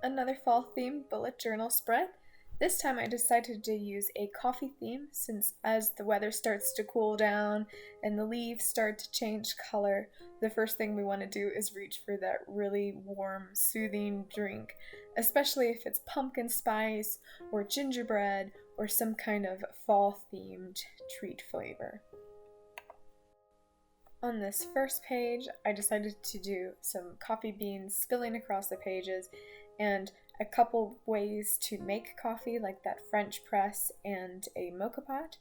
Another fall theme bullet journal spread. This time I decided to use a coffee theme since as the weather starts to cool down and the leaves start to change color, the first thing we want to do is reach for that really warm, soothing drink, especially if it's pumpkin spice or gingerbread or some kind of fall themed treat flavor. On this first page, I decided to do some coffee beans spilling across the pages and a couple ways to make coffee, like that French press and a mocha pot,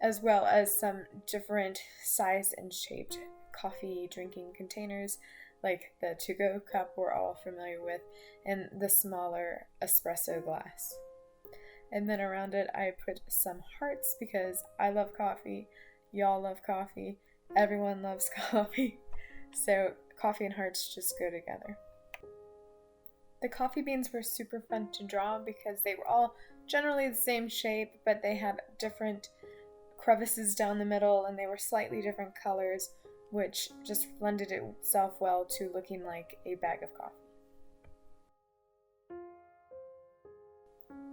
as well as some different size and shaped coffee drinking containers, like the to-go cup we're all familiar with, and the smaller espresso glass. And then around it, I put some hearts because I love coffee, y'all love coffee, everyone loves coffee, so coffee and hearts just go together. The coffee beans were super fun to draw because they were all generally the same shape, but they had different crevices down the middle and they were slightly different colors, which just lended itself well to looking like a bag of coffee.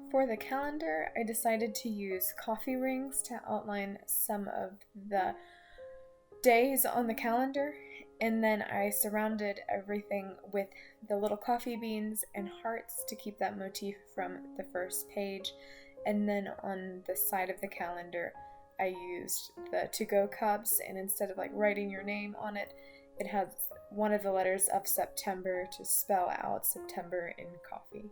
For the calendar, I decided to use coffee rings to outline some of the days on the calendar, and then I surrounded everything with the little coffee beans and hearts to keep that motif from the first page. And then on the side of the calendar, I used the to-go cups, and instead of writing your name on it, it has one of the letters of September to spell out September in coffee.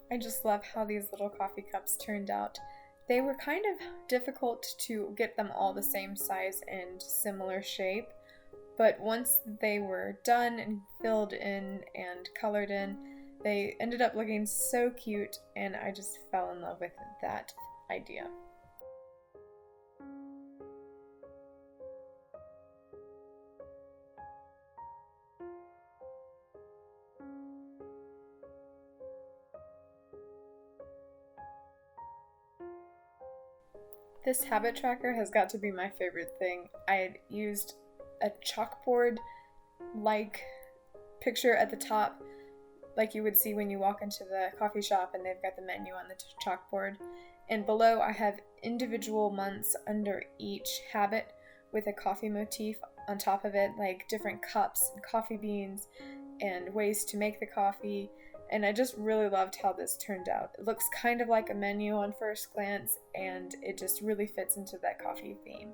I just love how these little coffee cups turned out. They were kind of difficult to get them all the same size and similar shape, but once they were done and filled in and colored in, they ended up looking so cute, and I just fell in love with that idea. This habit tracker has got to be my favorite thing. I had used a chalkboard-like picture at the top, like you would see when you walk into the coffee shop and they've got the menu on the chalkboard. And below I have individual months under each habit with a coffee motif on top of it, like different cups and coffee beans and ways to make the coffee. And I just really loved how this turned out. It looks kind of like a menu on first glance, and it just really fits into that coffee theme.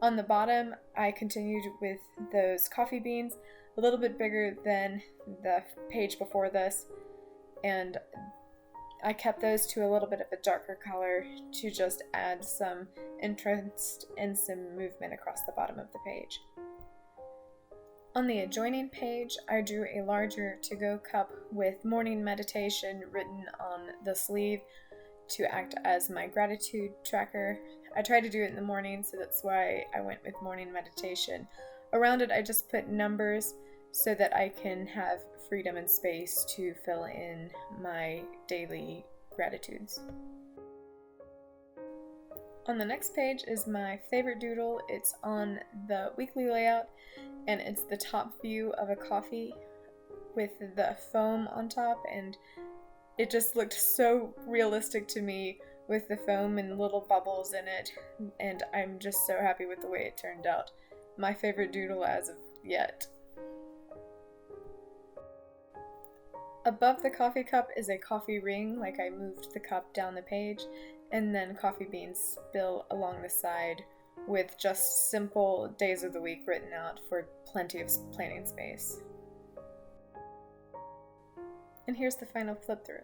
On the bottom, I continued with those coffee beans, a little bit bigger than the page before this, and I kept those to a little bit of a darker color to just add some interest and some movement across the bottom of the page. On the adjoining page, I drew a larger to-go cup with morning meditation written on the sleeve to act as my gratitude tracker. I try to do it in the morning, so that's why I went with morning meditation. Around it, I just put numbers so that I can have freedom and space to fill in my daily gratitudes. On the next page is my favorite doodle. It's on the weekly layout, and it's the top view of a coffee with the foam on top, and it just looked so realistic to me with the foam and little bubbles in it, and I'm just so happy with the way it turned out. My favorite doodle as of yet. Above the coffee cup is a coffee ring, like I moved the cup down the page, and then coffee beans spill along the side with just simple days of the week written out for plenty of planning space. And here's the final flip through.